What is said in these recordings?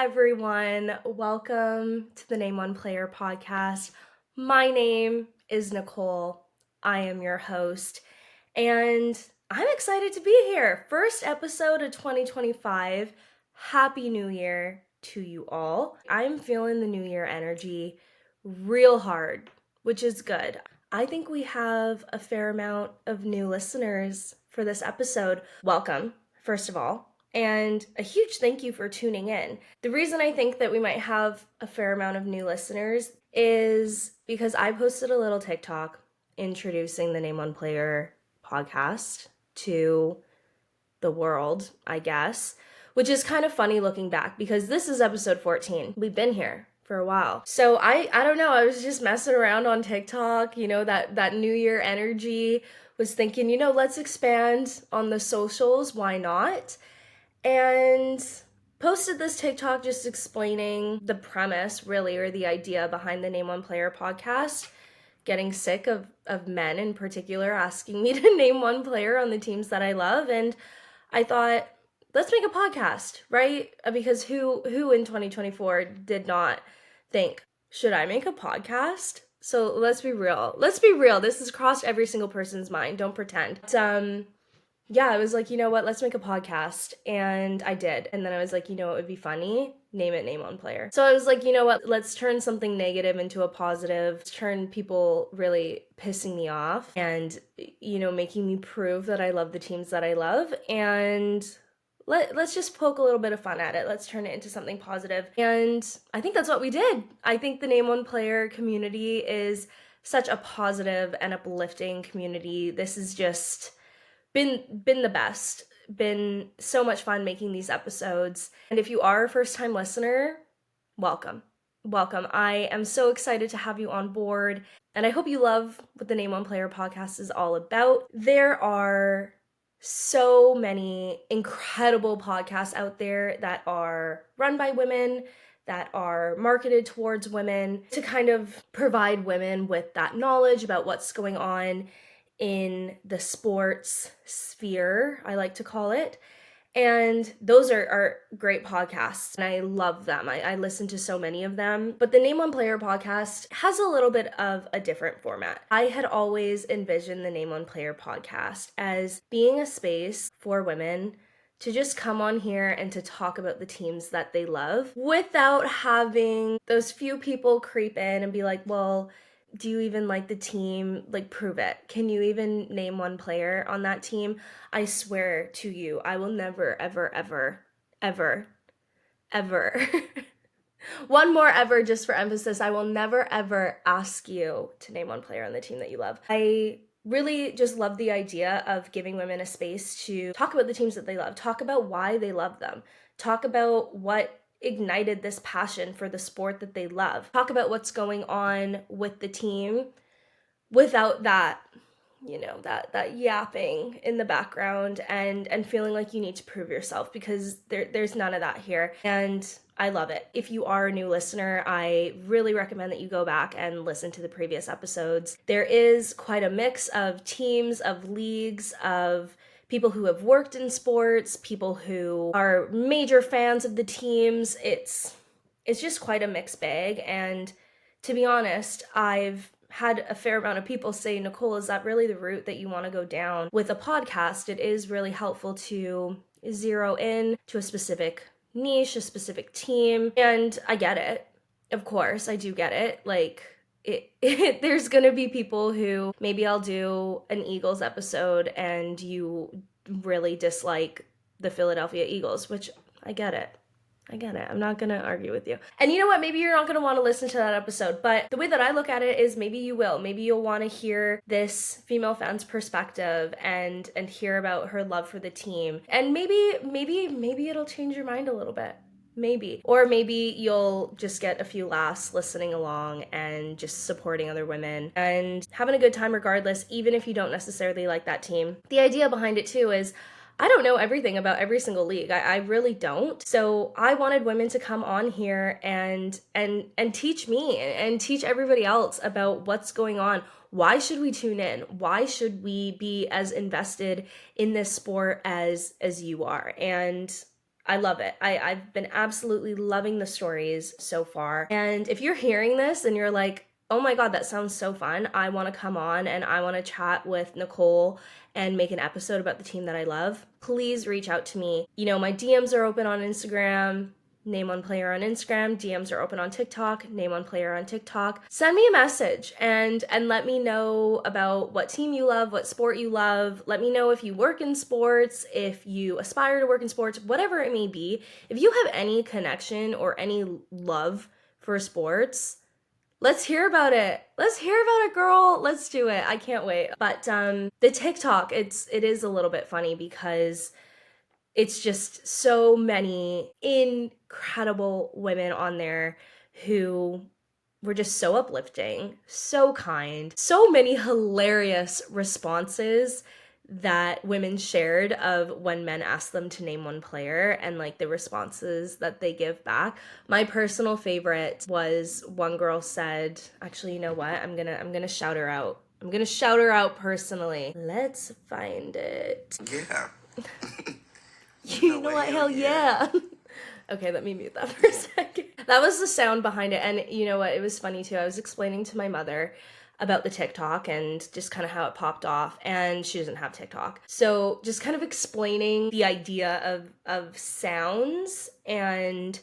everyone. Welcome to the Name One Player podcast. My name is Nicole. I am your host, and I'm excited to be here. First episode of 2025. Happy New Year to you all. I'm feeling the New Year energy real hard, which is good. I think we have a fair amount of new listeners for this episode. Welcome, first of all. And a huge thank you for tuning in. The reason I think that we might have a fair amount of new listeners is because I posted a little TikTok introducing the Name One Player podcast to the world, I guess, which is kind of funny looking back because this is episode 14. We've been here for a while. So I don't know, I was just messing around on TikTok, that New Year energy, was thinking, let's expand on the socials, why not? And posted this TikTok just explaining the premise, really, or the idea behind the Name One Player podcast. Getting sick of men in particular asking me to name one player on the teams that I love. And I thought, let's make a podcast, right? Because who in 2024 did not think, should I make a podcast? So let's be real. This has crossed every single person's mind. Don't pretend. Yeah, I was like, you know what, let's make a podcast. And I did. And then I was like, it would be funny. Name it Name One Player. So I was like, you know what, let's turn something negative into a positive, turn people really pissing me off and, making me prove that I love the teams that I love. And let's just poke a little bit of fun at it. Let's turn it into something positive. And I think that's what we did. I think the Name One Player community is such a positive and uplifting community. This is just been the best. Been so much fun making these episodes. And if you are a first-time listener, welcome. I am so excited to have you on board, and I hope you love what the Name One Player podcast is all about. There are so many incredible podcasts out there that are run by women, that are marketed towards women, to kind of provide women with that knowledge about what's going on in the sports sphere, I like to call it. And those are great podcasts, and I love them. I listen to so many of them. But the Name One Player podcast has a little bit of a different format. I had always envisioned the Name One Player podcast as being a space for women to just come on here and to talk about the teams that they love without having those few people creep in and be like, well, do you even like the team? Like, prove it. Can you even name one player on that team? I swear to you, I will never, ever, ever, ever, ever. One more ever, just for emphasis. I will never, ever ask you to name one player on the team that you love. I really just love the idea of giving women a space to talk about the teams that they love, talk about why they love them, talk about what ignited this passion for the sport that they love, talk about what's going on with the team without that, that yapping in the background and feeling like you need to prove yourself, because there's none of that here. And I love it. If you are a new listener, I really recommend that you go back and listen to the previous episodes. There is quite a mix of teams, of leagues, of people who have worked in sports, people who are major fans of the teams. It's just quite a mixed bag. And to be honest, I've had a fair amount of people say, Nicole, is that really the route that you want to go down? With a podcast, it is really helpful to zero in to a specific niche, a specific team. And I get it. Of course, I do get it. Like, there's gonna be people who, maybe I'll do an Eagles episode and you really dislike the Philadelphia Eagles, which I get it. I'm not gonna argue with you. And you know what? Maybe you're not gonna want to listen to that episode, but the way that I look at it is maybe you will. Maybe you'll want to hear this female fan's perspective and hear about her love for the team. And maybe it'll change your mind a little bit. Maybe. Or maybe you'll just get a few laughs listening along and just supporting other women and having a good time regardless, even if you don't necessarily like that team. The idea behind it too is, I don't know everything about every single league. I really don't. So I wanted women to come on here and teach me and teach everybody else about what's going on. Why should we tune in? Why should we be as invested in this sport as you are? And I love it. I've been absolutely loving the stories so far. And if you're hearing this and you're like, oh my God, that sounds so fun. I want to come on and I want to chat with Nicole and make an episode about the team that I love, please reach out to me. You know, my DMs are open on Instagram. Name on player on Instagram, DMs are open on TikTok, name on player on TikTok. Send me a message and let me know about what team you love, what sport you love. Let me know if you work in sports, if you aspire to work in sports, whatever it may be. If you have any connection or any love for sports, let's hear about it. Let's hear about it, girl. Let's do it. I can't wait. But the TikTok, it is a little bit funny because it's just so many incredible women on there who were just so uplifting, so kind, so many hilarious responses that women shared of when men asked them to name one player and like the responses that they give back. My personal favorite was one girl said, actually, you know what? I'm gonna shout her out. I'm gonna shout her out personally. Let's find it. Yeah. You know what? Hell yeah. Okay, let me mute that for a second. That was the sound behind it. And you know what? It was funny too. I was explaining to my mother about the TikTok and just kind of how it popped off, and she doesn't have TikTok. So just kind of explaining the idea of sounds, and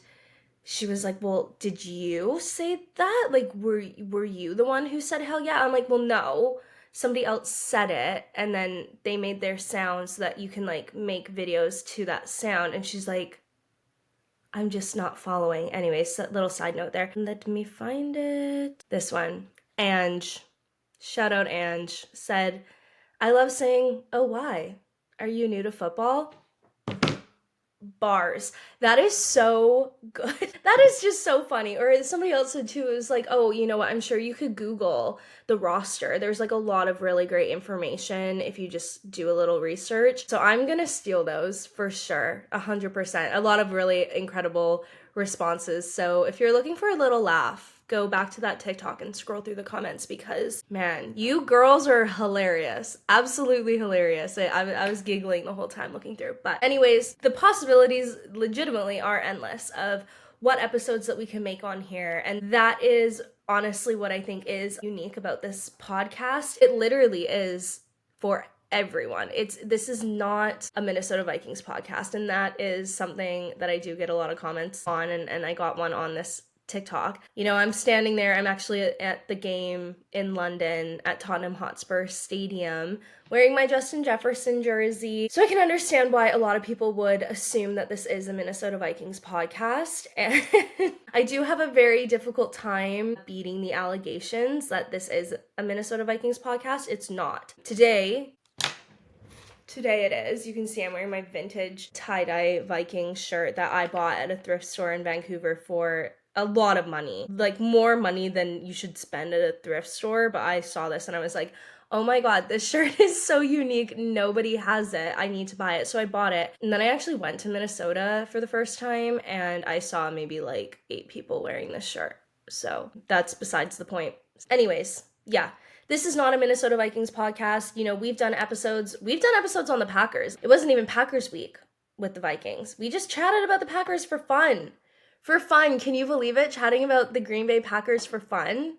she was like, well, did you say that? Like, were you the one who said hell yeah? I'm like, well, no. Somebody else said it, and then they made their sound so that you can, like, make videos to that sound. And she's like, I'm just not following. Anyways, little side note there. Let me find it. This one. Ange. Shout out Ange. Said, I love saying, oh, why? Are you new to football? Bars. That is so good. That is just so funny. Or somebody else said too, it was like, oh, you know what, I'm sure you could Google the roster. There's like a lot of really great information if you just do a little research. So I'm gonna steal those for sure, 100%. A lot of really incredible responses. So if you're looking for a little laugh, go back to that TikTok and scroll through the comments because, man, you girls are hilarious. Absolutely hilarious. I was giggling the whole time looking through. But anyways, the possibilities legitimately are endless of what episodes that we can make on here. And that is honestly what I think is unique about this podcast. It literally is for everyone. This is not a Minnesota Vikings podcast, and that is something that I do get a lot of comments on, and I got one on this TikTok. You know, I'm standing there, I'm actually at the game in London at Tottenham Hotspur Stadium wearing my Justin Jefferson jersey. So I can understand why a lot of people would assume that this is a Minnesota Vikings podcast. And I do have a very difficult time beating the allegations that this is a Minnesota Vikings podcast. It's not. Today it is. You can see I'm wearing my vintage tie-dye Viking shirt that I bought at a thrift store in Vancouver for a lot of money. Like more money than you should spend at a thrift store. But I saw this and I was like, oh my God, this shirt is so unique. Nobody has it. I need to buy it. So I bought it. And then I actually went to Minnesota for the first time and I saw maybe like 8 people wearing this shirt. So that's besides the point. Anyways, yeah. This is not a Minnesota Vikings podcast. You know, we've done episodes on the Packers. It wasn't even Packers week with the Vikings. We just chatted about the Packers for fun. For fun, can you believe it? Chatting about the Green Bay Packers for fun?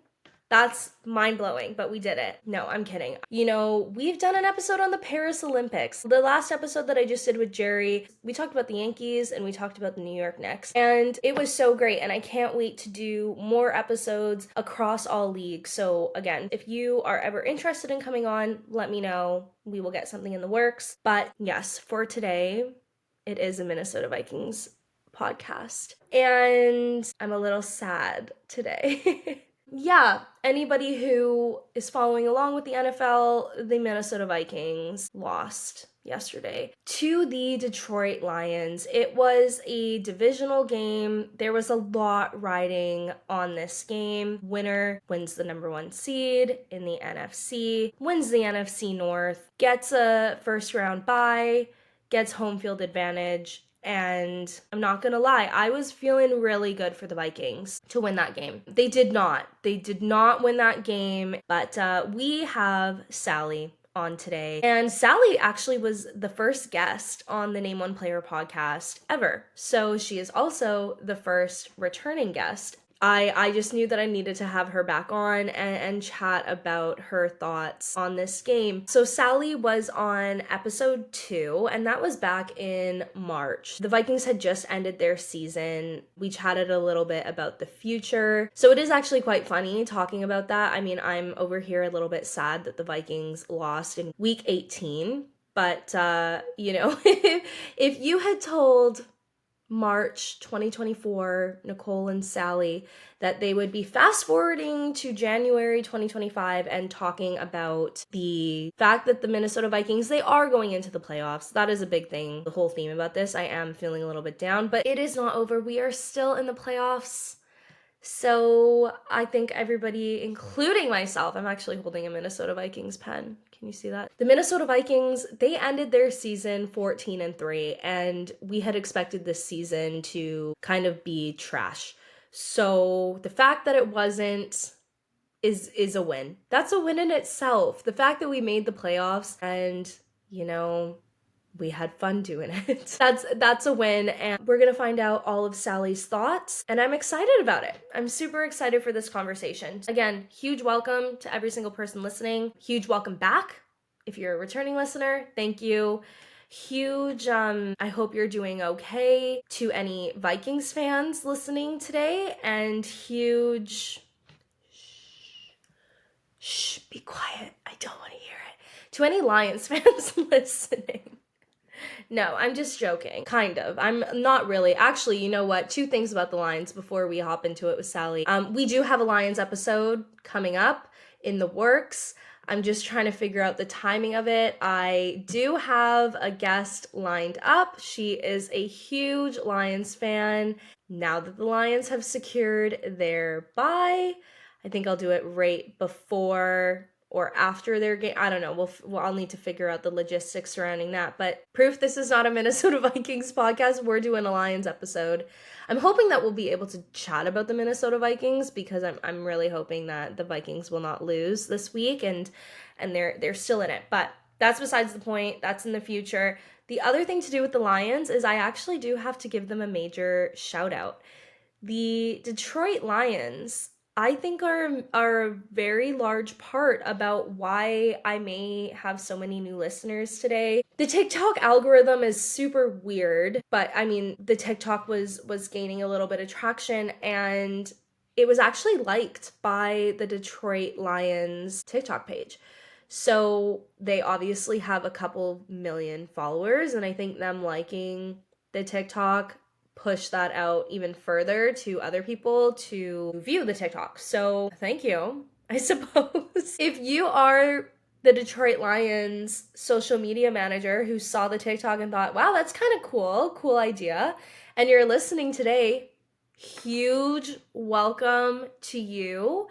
That's mind-blowing, but we did it. No, I'm kidding. You know, we've done an episode on the Paris Olympics. The last episode that I just did with Jerry, we talked about the Yankees and we talked about the New York Knicks. And it was so great, and I can't wait to do more episodes across all leagues. So again, if you are ever interested in coming on, let me know. We will get something in the works. But yes, for today, it is a Minnesota Vikings podcast. And I'm a little sad today. Yeah, anybody who is following along with the NFL, the Minnesota Vikings lost yesterday to the Detroit Lions. It was a divisional game. There was a lot riding on this game. Winner wins the number 1 seed in the NFC, wins the NFC North, gets a first round bye, gets home field advantage. And I'm not gonna lie, I was feeling really good for the Vikings to win that game. They did not. They did not win that game, but we have Sally on today. And Sally actually was the first guest on the Name One Player podcast ever. So she is also the first returning guest. I just knew that I needed to have her back on and chat about her thoughts on this game. So Sally was on episode 2, and that was back in March. The Vikings had just ended their season. We chatted a little bit about the future. So it is actually quite funny talking about that. I mean, I'm over here a little bit sad that the Vikings lost in week 18. But, if you had told March 2024, Nicole and Sally, that they would be fast forwarding to January 2025 and talking about the fact that the Minnesota Vikings, they are going into the playoffs. That is a big thing. The whole theme about this, I am feeling a little bit down, but it is not over. We are still in the playoffs. So I think everybody, including myself, I'm actually holding a Minnesota Vikings pen. Can you see that? The Minnesota Vikings, they ended their season 14-3, and we had expected this season to kind of be trash. So the fact that it wasn't is a win. That's a win in itself. The fact that we made the playoffs and, we had fun doing it. That's a win, and we're gonna find out all of Sally's thoughts, and I'm excited about it. I'm super excited for this conversation. Again, huge welcome to every single person listening. Huge welcome back if you're a returning listener. Thank you. Huge, I hope you're doing okay to any Vikings fans listening today, and huge, shh, be quiet. I don't want to hear it. To any Lions fans listening. No, I'm just joking. Kind of. I'm not really. Actually, you know what? 2 things about the Lions before we hop into it with Sally. We do have a Lions episode coming up in the works. I'm just trying to figure out the timing of it. I do have a guest lined up. She is a huge Lions fan. Now that the Lions have secured their bye, I think I'll do it right before or after their game. I don't know. I'll need to figure out the logistics surrounding that. But proof this is not a Minnesota Vikings podcast. We're doing a Lions episode. I'm hoping that we'll be able to chat about the Minnesota Vikings because I'm really hoping that the Vikings will not lose this week and they're still in it. But that's besides the point. That's in the future. The other thing to do with the Lions is I actually do have to give them a major shout out. The Detroit Lions, I think, are a very large part about why I may have so many new listeners today. The TikTok algorithm is super weird, but I mean, the TikTok was gaining a little bit of traction, and it was actually liked by the Detroit Lions TikTok page. So they obviously have a couple million followers, and I think them liking the TikTok push that out even further to other people to view the TikTok. So thank you, I suppose. If you are the Detroit Lions social media manager who saw the TikTok and thought, wow, that's kind of cool idea, and you're listening today, huge welcome to you.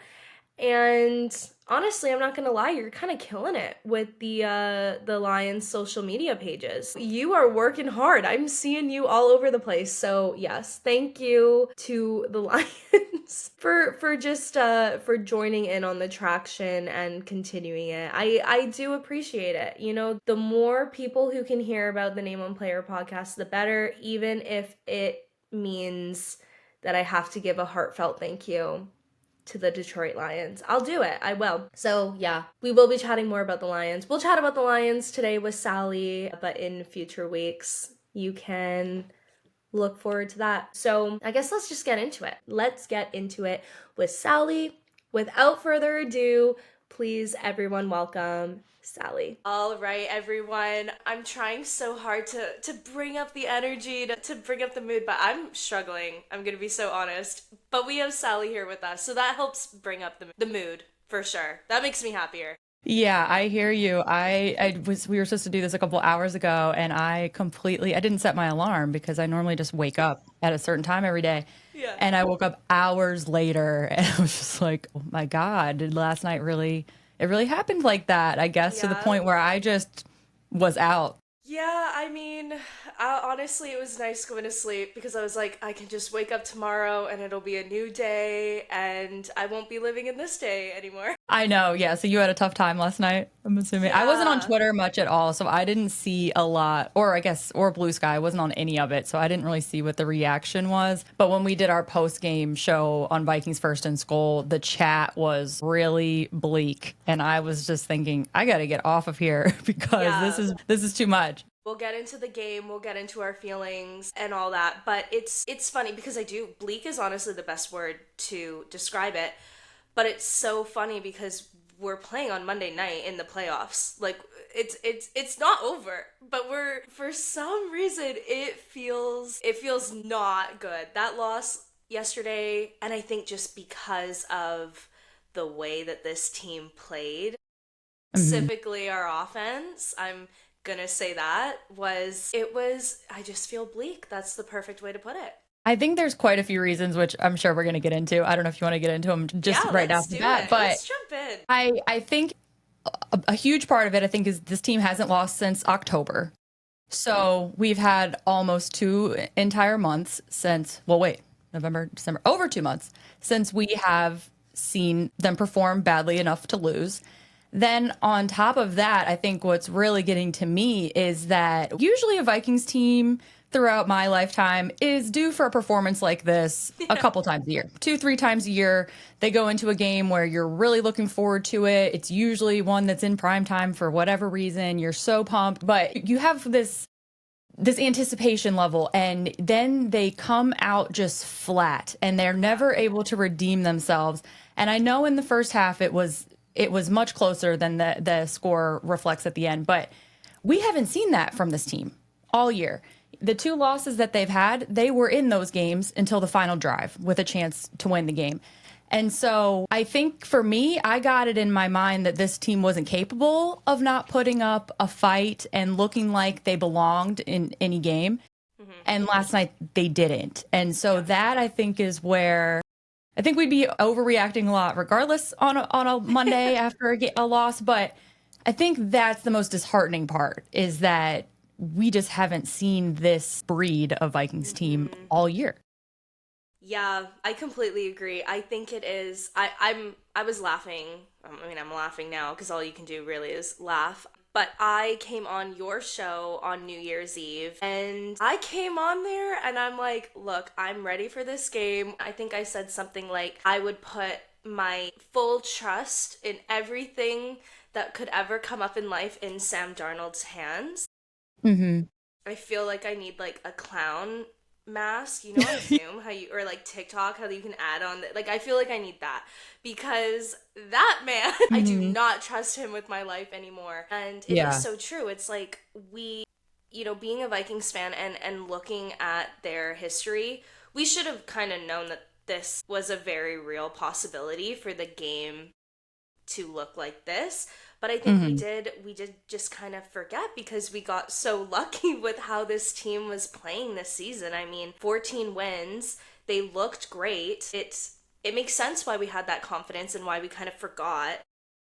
And honestly, I'm not gonna lie, you're kind of killing it with the Lions social media pages. You are working hard. I'm seeing you all over the place. So yes, thank you to the Lions for just for joining in on the traction and continuing it. I do appreciate it. You know, the more people who can hear about the Name One Player podcast, the better, even if it means that I have to give a heartfelt thank you to the Detroit Lions. I'll do it. I will. So yeah, we will be chatting more about the Lions. We'll chat about the Lions today with Sally, but in future weeks, you can look forward to that. So I guess let's just get into it. Let's get into it with Sally. Without further ado, please everyone welcome Sally. All right, everyone. I'm trying so hard to bring up the energy, to bring up the mood, but I'm struggling. I'm going to be so honest. But we have Sally here with us, so that helps bring up the mood for sure. That makes me happier. Yeah, I hear you. We were supposed to do this a couple hours ago, and I didn't set my alarm because I normally just wake up at a certain time every day. Yeah. And I woke up hours later and I was just like, oh my God, did last night it really happened like that, I guess, to the Yeah. point where I just was out. Yeah, I mean, honestly, it was nice going to sleep because I was like, I can just wake up tomorrow and it'll be a new day and I won't be living in this day anymore. I know. Yeah. So you had a tough time last night, I'm assuming. I wasn't on Yeah. Twitter much at all, so I didn't see a lot, or I guess, or Blue Sky. I wasn't on any of it, so I didn't really see what the reaction was. But when we did our post game show on Vikings First and Goal, the chat was really bleak, and I was just thinking, I got to get off of here because Yeah. this is too much. We'll get into the game, we'll get into our feelings and all that, but it's funny because I do bleak is honestly the best word to describe it, but it's so funny because we're playing on Monday night in the playoffs. Like it's not over, but we're for some reason it feels not good. That loss yesterday, and I think just because of the way that this team played, Mhm. specifically our offense, I'm gonna say that it was I just feel bleak. That's the perfect way to put it. I think there's quite a few reasons, which I'm sure we're going to get into. I don't know if you want to get into them just Yeah, right let's off the do bat, it. but Let's jump in. I think a huge part of it, I think, is this team hasn't lost since October. So we've had almost 2 entire months since, well, wait, November, December, over 2 months since we have seen them perform badly enough to lose. Then on top of that, I think what's really getting to me is that usually a Vikings team throughout my lifetime is due for a performance like this a Yeah. couple times a year, 2, 3 times a year. They go into a game where you're really looking forward to it. It's usually one that's in prime time for whatever reason. You're so pumped, but you have this anticipation level, and then they come out just flat and they're Yeah. never able to redeem themselves. And I know in the first half it was much closer than the score reflects at the end, but we haven't seen that from this team all year. The two losses that they've had, they were in those games until the final drive with a chance to win the game. And so I think for me, I got it in my mind that this team wasn't capable of not putting up a fight and looking like they belonged in any game. Hmm. And last night they didn't. And so Yeah. that I think is where I think we'd be overreacting a lot, regardless on a Monday after a loss. But I think that's the most disheartening part is that we just haven't seen this breed of Vikings team Hmm. all year. Yeah, I completely agree. I think it is. I was laughing. I mean, I'm laughing now because all you can do really is laugh. But I came on your show on New Year's Eve and I came on there and I'm like, look, I'm ready for this game. I think I said something like I would put my full trust in everything that could ever come up in life in Sam Darnold's hands. Hmm. I feel like I need like a clown mask, you know, on Zoom, how you or like TikTok, how you can add on like I feel like I need that because that man, I do Hmm. not trust him with my life anymore. And it is Yeah. so true. It's like being a Vikings fan and looking at their history, we should have kind of known that this was a very real possibility for the game to look like this. But I think we Hmm. did we did just kind of forget because we got so lucky with how this team was playing this season. I mean, 14 wins, they looked great. It makes sense why we had that confidence and why we kind of forgot,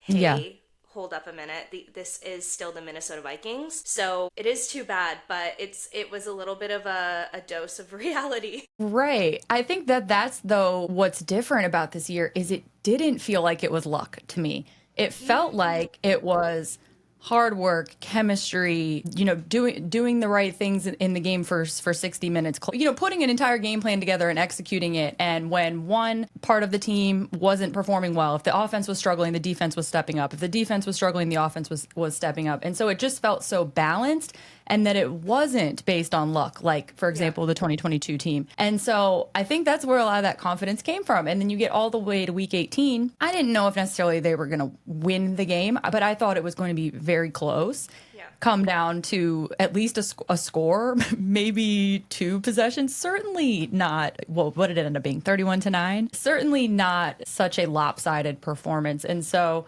Yeah. hey, hold up a minute. This is still the Minnesota Vikings. So it is too bad, but it was a little bit of a dose of reality. Right. I think that that's though what's different about this year is it didn't feel like it was luck to me. It felt Hmm. like it was hard work, chemistry, doing the right things in the game for 60 minutes, putting an entire game plan together and executing it. And when one part of the team wasn't performing well, if the offense was struggling, the defense was stepping up. If the defense was struggling, the offense was stepping up. And so it just felt so balanced and that it wasn't based on luck, like, for Yeah. example, the 2022 team. And so I think that's where a lot of that confidence came from. And then you get all the way to week 18. I didn't know if necessarily they were going to win the game, but I thought it was going to be very close, Yeah. come down to at least a score, maybe two possessions. Certainly not, well, what did it end up being? 31-9? Certainly not such a lopsided performance. And so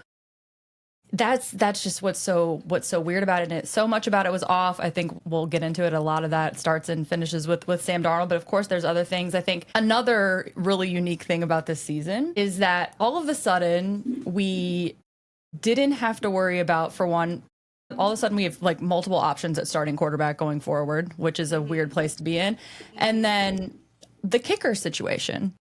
that's just what's so weird about it. And so much about it was off. I think we'll get into it. A lot of that starts and finishes with Sam Darnold, but of course there's other things. I think another really unique thing about this season is that all of a sudden we didn't have to worry about, for one, all of a sudden we have like multiple options at starting quarterback going forward, which is a weird Hmm. place to be in. And Hmm. then the kicker situation.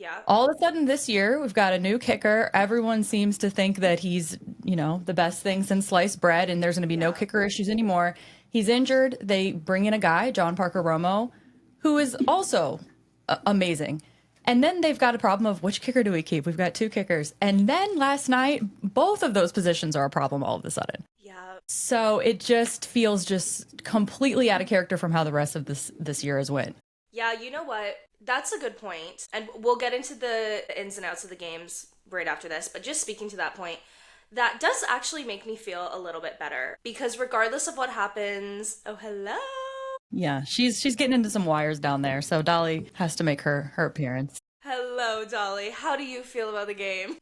Yeah. All of a sudden this year, we've got a new kicker. Everyone seems to think that he's, the best thing since sliced bread, and there's going to be no Yeah. kicker issues anymore. He's injured. They bring in a guy, John Parker Romo, who is also amazing. And then they've got a problem of which kicker do we keep? We've got two kickers. And then last night, both of those positions are a problem all of a sudden. Yeah. So it just feels just completely out of character from how the rest of this year has went. Yeah, you know what? That's a good point. And we'll get into the ins and outs of the games right after this. But just speaking to that point, that does actually make me feel a little bit better because regardless of what happens, oh, hello. Yeah, she's getting into some wires down there, so Dolly has to make her appearance. Hello, Dolly. How do you feel about the game?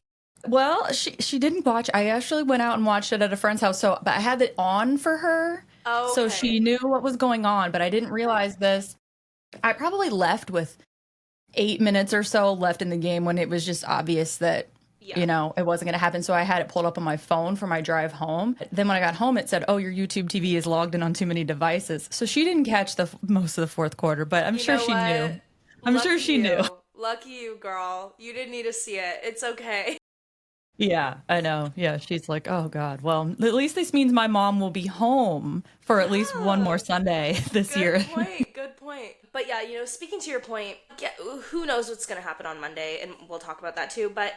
Well, she didn't watch. I actually went out and watched it at a friend's house, so but I had it on for her, so Okay. she knew what was going on, but I didn't realize this. I probably left with 8 minutes or so left in the game when it was just obvious that Yeah. it wasn't going to happen. So I had it pulled up on my phone for my drive home. Then when I got home, it said, "Oh, your YouTube TV is logged in on too many devices." So she didn't catch the most of the fourth quarter, but I'm You sure know she knew. what? I'm sure Lucky she knew. you. Lucky you, girl. You didn't need to see it. It's okay. Yeah, I know. Yeah, she's like, "Oh God. Well, at least this means my mom will be home for at least one more Yeah. Sunday this Good year." point. Good point. But yeah, speaking to your point, yeah, who knows what's going to happen on Monday, and we'll talk about that too. But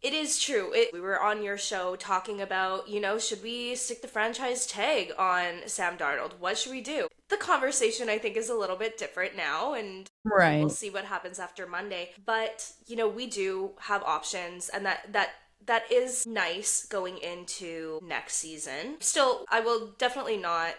it is true. We were on your show talking about, should we stick the franchise tag on Sam Darnold? What should we do? The conversation, I think, is a little bit different now, and we'll Right. see what happens after Monday. But, we do have options, and that is nice going into next season. Still, I will definitely not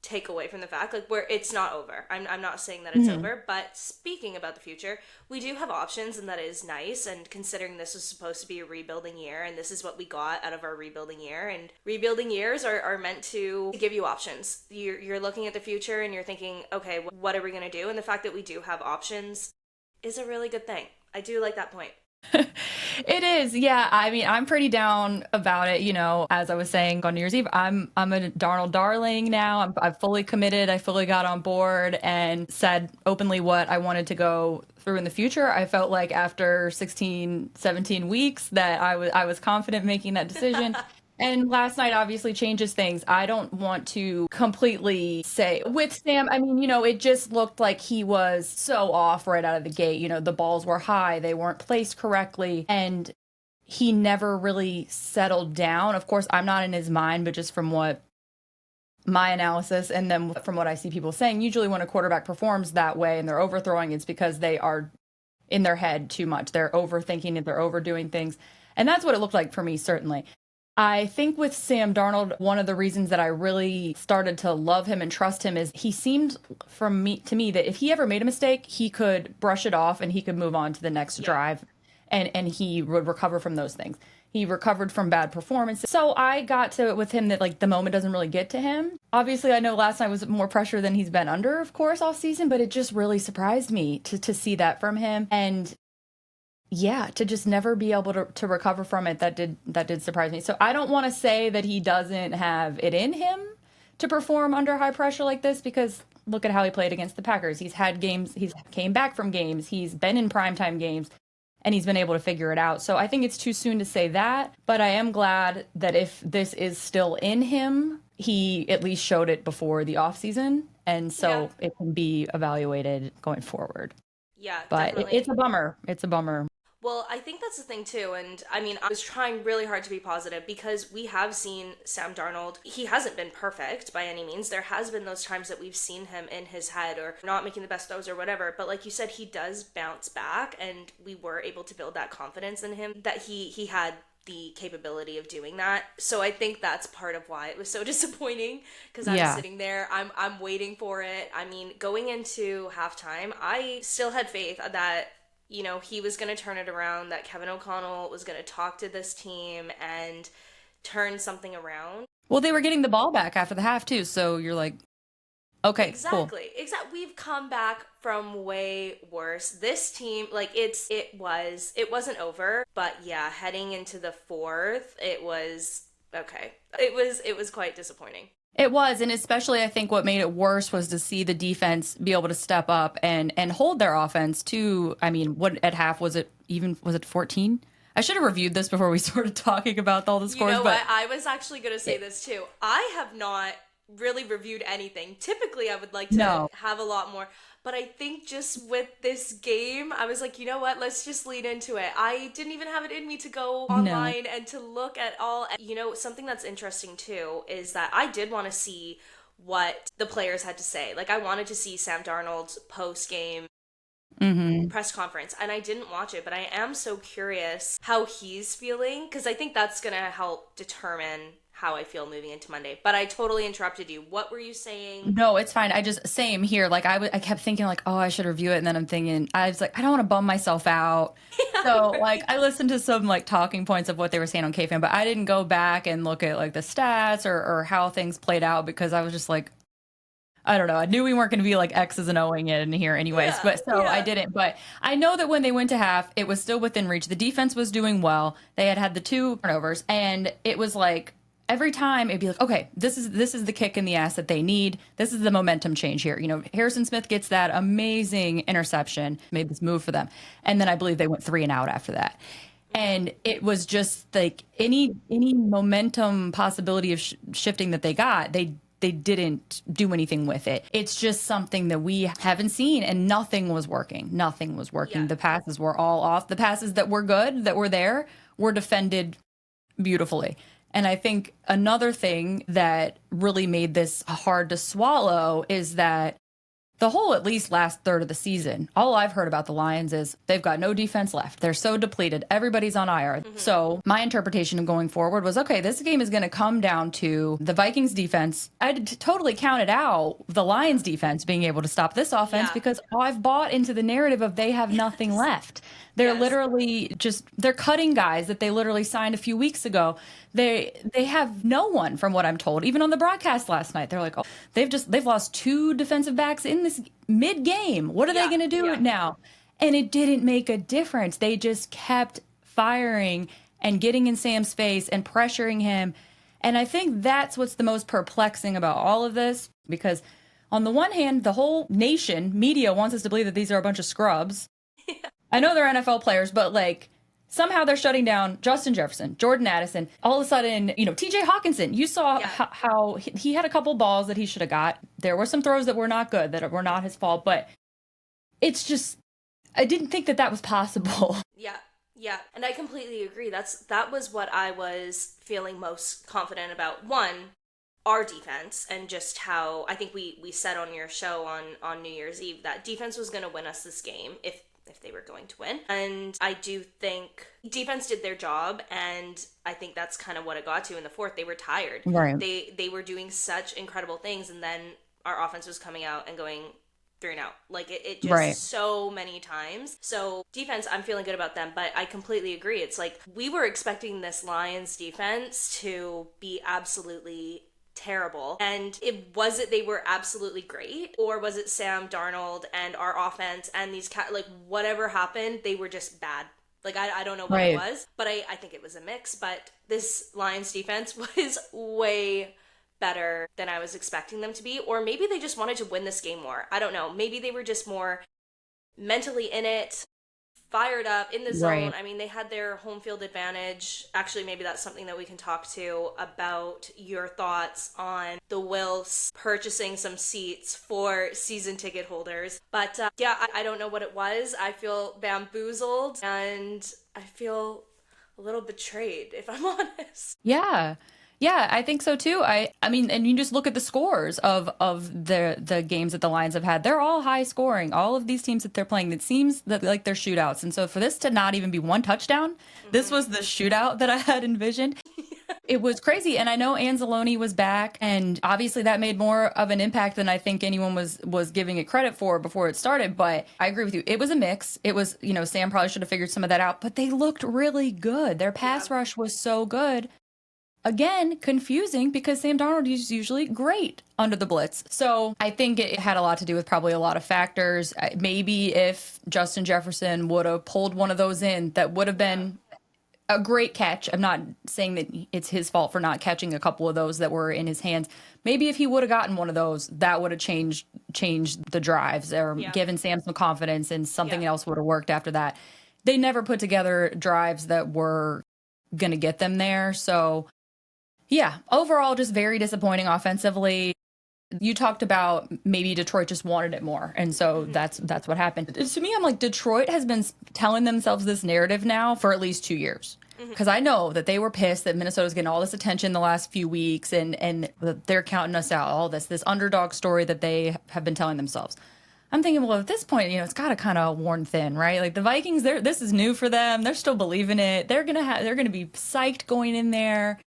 take away from the fact like where it's not over. I'm not saying that it's Mhm. over, but speaking about the future, we do have options and that is nice, and considering this was supposed to be a rebuilding year and this is what we got out of our rebuilding year, and rebuilding years are meant to give you options. You're looking at the future and you're thinking, okay, what are we going to do? And the fact that we do have options is a really good thing. I do like that point. It is, yeah. I mean, I'm pretty down about it. As I was saying on New Year's Eve, I'm a Darnold darling now. I've fully committed. I fully got on board and said openly what I wanted to go through in the future. I felt like after 16, 17 weeks that I was confident making that decision. And last night obviously changes things. I don't want to completely say with Sam, I mean, it just looked like he was so off right out of the gate. The balls were high, they weren't placed correctly, and he never really settled down. Of course, I'm not in his mind, but just from what my analysis and then from what I see people saying, usually when a quarterback performs that way and they're overthrowing, it's because they are in their head too much. They're overthinking it, they're overdoing things. And that's what it looked like for me, certainly. I think with Sam Darnold, one of the reasons that I really started to love him and trust him is he seemed to me that if he ever made a mistake, he could brush it off and he could move on to the next Yeah. drive and he would recover from those things. He recovered from bad performance. So I got to it with him that like the moment doesn't really get to him. Obviously, I know last night was more pressure than he's been under, of course, all season, but it just really surprised me to see that from him. And yeah, to just never be able to recover from it, that did surprise me. So I don't want to say that he doesn't have it in him to perform under high pressure like this because look at how he played against the Packers. He's had games, he's came back from games, he's been in primetime games, and he's been able to figure it out. So I think it's too soon to say that, but I am glad that if this is still in him, he at least showed it before the offseason, and Yeah. so it can be evaluated going forward. Yeah, But it's definitely. a bummer. It's a bummer. Well, I think that's the thing too. And I mean, I was trying really hard to be positive because we have seen Sam Darnold. He hasn't been perfect by any means. There has been those times that we've seen him in his head or not making the best throws or whatever. But like you said, he does bounce back and we were able to build that confidence in him that he had the capability of doing that. So I think that's part of why it was so disappointing because I'm Yeah. sitting there, I'm waiting for it. I mean, going into halftime, I still had faith that he was going to turn it around, that Kevin O'Connell was going to talk to this team and turn something around. Well, they were getting the ball back after the half too, so you're like, okay, cool. Exactly. Exactly. We've come back from way worse. This team, like it wasn't over, but yeah, heading into the fourth, it was okay. It was quite disappointing. It was, and especially I think what made it worse was to see the defense be able to step up and hold their offense to, I mean, what at half was it 14? I should have reviewed this before we started talking about all the You scores, know but what? I was actually going to say it, this too. I have not really reviewed anything. Typically, I would like to no, have a lot more. But I think just with this game, I was like, you know what? Let's just lean into it. I didn't even have it in me to go no. online and to look at all. You know, something that's interesting too is that I did want to see what the players had to say. Like, I wanted to see Sam Darnold's post game Hmm. press conference, and I didn't watch it, but I am so curious how he's feeling because I think that's gonna help determine how I feel moving into Monday. But I totally interrupted you. What were you saying? No, it's fine. I just same here. Like I kept thinking like, oh, I should review it, and then I'm thinking I was like, I don't want to bum myself out. Yeah, So like right. I listened to some like talking points of what they were saying on KFan, but I didn't go back and look at like the stats or how things played out because I was just like, I don't know. I knew we weren't going to be like X's and Oing it in here anyways, Yeah, but so I yeah. didn't. But I know that when they went to half, it was still within reach. The defense was doing well. They had the two turnovers, and it was like every time it'd be like, okay, this is the kick in the ass that they need. This is the momentum change here. You know, Harrison Smith gets that amazing interception, made this move for them, and then I believe they went 3 and out after that. Mm-hmm. And it was just like any momentum possibility of shifting that they got, they didn't do anything with it. It's just something that we haven't seen, and nothing was working. Nothing was Yeah. working. The passes were all off. The passes that were good, that were there, were defended beautifully. And I think another thing that really made this hard to swallow is that the whole at least last third of the season, all I've heard about the Lions is they've got no defense left. They're so depleted. Everybody's on IR. Mm-hmm. So my interpretation of going forward was, okay, this game is going to come down to the Vikings defense. Totally counted out the Lions defense being able to stop this offense Yeah. because I've bought into the narrative of they have nothing Yes. left. They're Yes. literally just they're cutting guys that they literally signed a few weeks ago. They have no one from what I'm told. Even on the broadcast last night, they're like, oh, they've lost two defensive backs in this mid game. What are they Yeah. going to do Yeah. now? And it didn't make a difference. They just kept firing and getting in Sam's face and pressuring him. And I think that's what's the most perplexing about all of this because on the one hand, the whole nation media wants us to believe that these are a bunch of scrubs. I know they're NFL players, but like somehow they're shutting down Justin Jefferson, Jordan Addison. All of a sudden, you know, TJ Hawkinson, you saw Yeah. how he had a couple balls that he should have got. There were some throws that were not good, that were not his fault, but it's just, I didn't think that that was possible. Yeah. Yeah. And I completely agree. That was what I was feeling most confident about. One, our defense and just how I think we said on your show on New Year's Eve that defense was going to win us this game if they were going to win. And I do think defense did their job, and I think that's kind of what it got to in the fourth. They were tired. Right. They were doing such incredible things, and then our offense was coming out and going 3 and out. Like it Right. just so many times. So defense, I'm feeling good about them, but I completely agree. It's like we were expecting this Lions defense to be absolutely terrible. And was it they were absolutely great, or was it Sam Darnold and our offense and these like whatever happened, they were just bad. Like I don't know what it Right. was, but I think it was a mix. But this Lions defense was way better than I was expecting them to be, or maybe they just wanted to win this game more. I don't know. Maybe they were just more mentally in it, fired up in the zone. Right. I mean, they had their home field advantage. Actually, maybe that's something that we can talk to about your thoughts on the Wills purchasing some seats for season ticket holders. But yeah, I don't know what it was. I feel bamboozled and I feel a little betrayed, if I'm honest. Yeah. Yeah, I think so too. I mean, and you just look at the scores of the games that the Lions have had. They're all high scoring. All of these teams that they're playing, it seems that like they're shootouts. And so for this to not even be one touchdown, this Mm-hmm. was the shootout that I had envisioned. It was crazy. And I know Anzalone was back, and obviously that made more of an impact than I think anyone was giving it credit for before it started. But I agree with you. It was a mix. It was, you know, Sam probably should have figured some of that out, but they looked really good. Their Yeah. pass rush was so good. Again, confusing because Sam Darnold is usually great under the blitz. So I think it had a lot to do with probably a lot of factors. Maybe if Justin Jefferson would have pulled one of those in, that would have Yeah. been a great catch. I'm not saying that it's his fault for not catching a couple of those that were in his hands. Maybe if he would have gotten one of those, that would have changed the drives or Yeah. given Sam some confidence, and something Yeah. else would have worked after that. They never put together drives that were going to get them there. So, yeah, overall, just very disappointing offensively. You talked about maybe Detroit just wanted it more, and so that's what happened. To me, I'm like, Detroit has been telling themselves this narrative now for at least 2 years, because I know that they were pissed that Minnesota's getting all this attention the last few weeks, and they're counting us out. All this underdog story that they have been telling themselves. I'm thinking, well, at this point, it's got to kind of worn thin, right? Like the Vikings, this is new for them. They're still believing it. They're gonna be psyched going in there.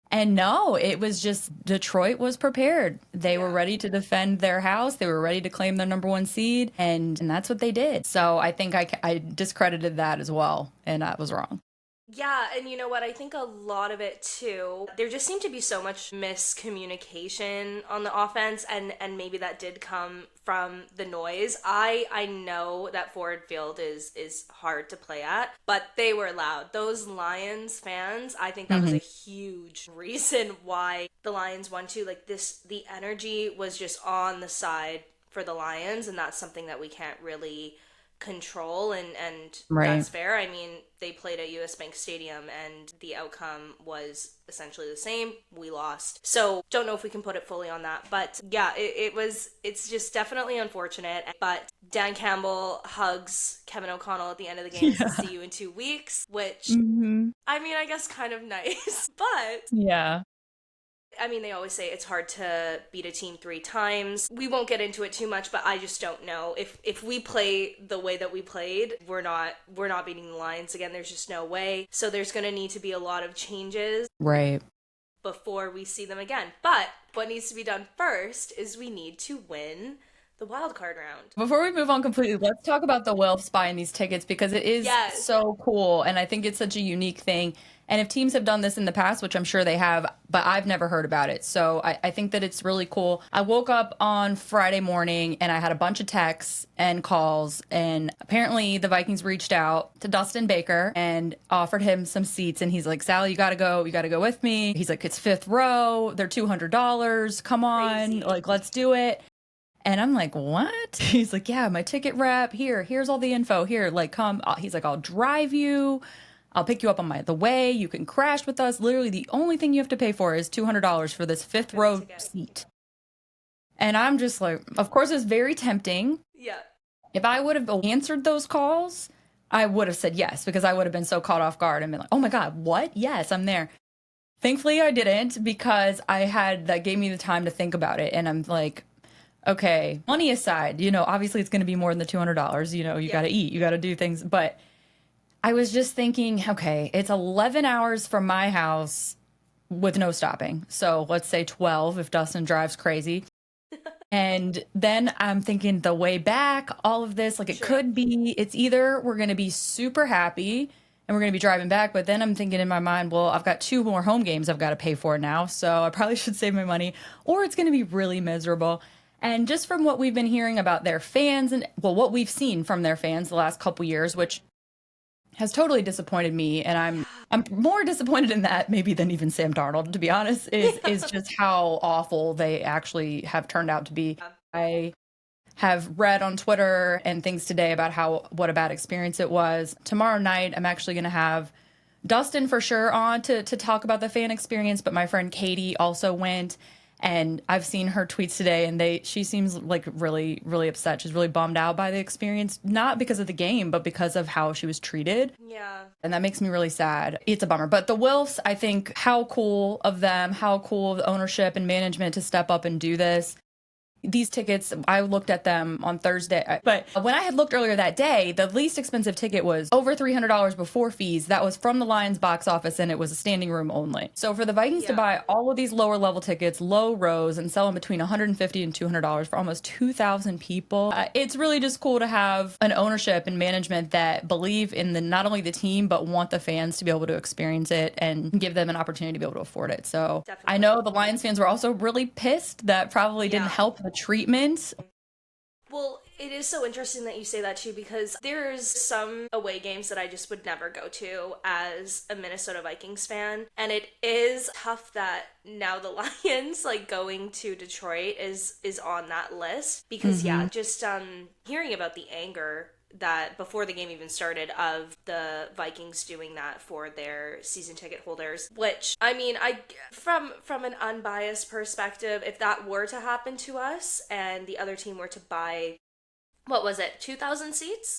And no, it was just Detroit was prepared. They were ready to defend their house. They were ready to claim their number one seed, and that's what they did. So I think I discredited that as well, and I was wrong. Yeah, and you know what? I think a lot of it too, there just seemed to be so much miscommunication on the offense, and maybe that did come from the noise. I know that Ford Field is hard to play at, but they were loud. Those Lions fans, I think that was a Hmm. huge reason why the Lions won too. Like the energy was just on the side for the Lions, and that's something that we can't really control, and Right. that's fair. I mean, they played at US Bank Stadium and the outcome was essentially the same. We lost. So don't know if we can put it fully on that. But yeah, it's just definitely unfortunate. But Dan Campbell hugs Kevin O'Connell at the end of the game and says, Yeah. "See you in 2 weeks," which Hmm. I mean, I guess kind of nice. But Yeah. I mean, they always say it's hard to beat a team 3 times. We won't get into it too much, but I just don't know if we play the way that we played, we're not beating the Lions again. There's just no way. So there's going to need to be a lot of changes Right. before we see them again. But what needs to be done first is we need to win the wild card round. Before we move on completely, let's talk about the Wilfs buying these tickets because it is Yes. so cool. And I think it's such a unique thing. And if teams have done this in the past, which I'm sure they have, but I've never heard about it. So I think that it's really cool. I woke up on Friday morning and I had a bunch of texts and calls. And apparently the Vikings reached out to Dustin Baker and offered him some seats. And he's like, Sally, you got to go. You got to go with me. He's like, it's fifth row. They're $200. Come on. Crazy. Like, let's do it. And I'm like, what? He's like, yeah, my ticket rep. Here's all the info. Here, like, come. He's like, I'll drive you. I'll pick you up on the way. You can crash with us. Literally, the only thing you have to pay for is $200 for this fifth For the row ticket. seat. And I'm just like, of course, it's very tempting. Yeah. If I would have answered those calls, I would have said yes because I would have been so caught off guard and been like, oh my God, what? Yes, I'm there. Thankfully, I didn't because that gave me the time to think about it. And I'm like, okay, money aside, obviously it's going to be more than the $200. You Yeah. got to eat, you got to do things. But I was just thinking, okay, it's 11 hours from my house with no stopping. So let's say 12 if Dustin drives crazy. And then I'm thinking the way back, all of this, like it Sure. could be, it's either we're going to be super happy and we're going to be driving back. But then I'm thinking in my mind, well, I've got 2 more home games I've got to pay for now. So I probably should save my money, or it's going to be really miserable. And just from what we've been hearing about their fans and, well, what we've seen from their fans the last couple years, which has totally disappointed me, and I'm more disappointed in that maybe than even Sam Darnold, to be honest, is just how awful they actually have turned out to be. I have read on Twitter and things today about what a bad experience it was. Tomorrow night, I'm actually going to have Dustin for sure on to talk about the fan experience, but my friend Katie also went. And I've seen her tweets today, and she seems like really, really upset. She's really bummed out by the experience, not because of the game, but because of how she was treated. Yeah. And that makes me really sad. It's a bummer. But the Wilfs, I think, how cool of them, how cool of the ownership and management to step up and do this. These tickets, I looked at them on Thursday, but when I had looked earlier that day, the least expensive ticket was over $300 before fees. That was from the Lions box office, and it was a standing room only. So for the Vikings to Yeah. buy all of these lower level tickets, low rows, and sell them between $150 and $200 for almost 2,000 people, it's really just cool to have an ownership and management that believe in not only the team, but want the fans to be able to experience it and give them an opportunity to be able to afford it. So Definitely. I know the Lions fans were also really pissed. That probably didn't Yeah. help the treatment. Well, It is so interesting that you say that too, because there's some away games that I just would never go to as a Minnesota Vikings fan. And it is tough that now the Lions like going to Detroit is on that list because Hmm. yeah, just hearing about the anger that before the game even started of the Vikings doing that for their season ticket holders, which I mean, I from an unbiased perspective, if that were to happen to us and the other team were to buy, what was it, 2,000 seats?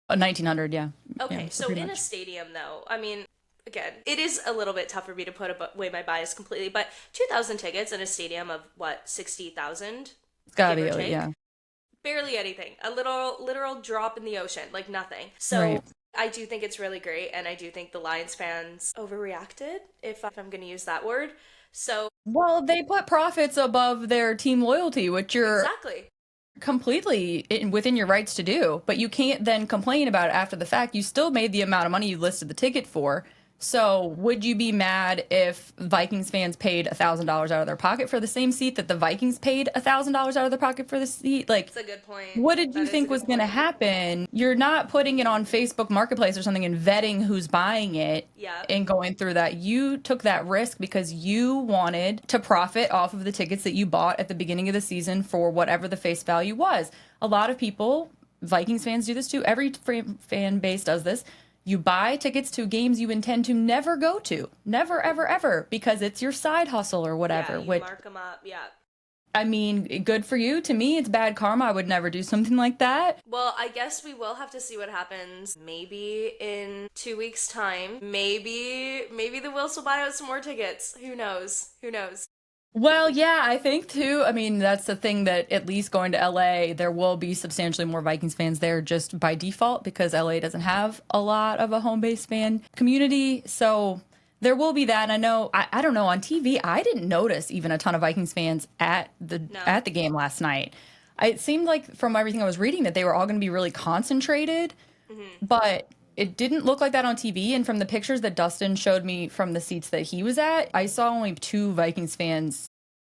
1900, yeah. Yeah, Okay, so so pretty in a much. stadium though, I mean, again, it is a little bit tough for me to put away my bias completely, but 2,000 tickets in a stadium of what, 60,000, It's gotta give be, or yeah. take, barely anything. A little literal drop in the ocean, like nothing. So Right. I do think it's really great, and I do think the Lions fans overreacted, if I'm going to use that word. So Well, they put profits above their team loyalty, which you're exactly. completely within your rights to do, but you can't then complain about it after the fact. You still made the amount of money you listed the ticket for. So, would you be mad if Vikings fans paid $1,000 out of their pocket for the same seat that the Vikings paid $1,000 out of their pocket for the seat? Like, It's a good point. what did you That is a think was good going to point. happen? You're not putting it on Facebook Marketplace or something and vetting who's buying it Yeah. and going through that. You took that risk because you wanted to profit off of the tickets that you bought at the beginning of the season for whatever the face value was. A lot of people, Vikings fans do this too. Every fan base does this. You buy tickets to games you intend to never go to, never, ever, ever, because it's your side hustle or Yeah, whatever, you which mark them up. Yeah. I mean, good for you. To me, it's bad karma. I would never do something like that. Well, I guess we will have to see what happens. Maybe in 2 weeks' time. Maybe the Wills will buy out some more tickets. Who knows? Who knows? Well, yeah, I think too. I mean, that's the thing that at least going to LA, there will be substantially more Vikings fans there just by default because LA doesn't have a lot of a home base fan community. So there will be that. And I know, I don't know, on TV, I didn't notice even a ton of Vikings fans No. at the game last night. It seemed like from everything I was reading that they were all going to be really concentrated, Hmm. but it didn't look like that on TV. And from the pictures that Dustin showed me from the seats that he was at, I saw only two Vikings fans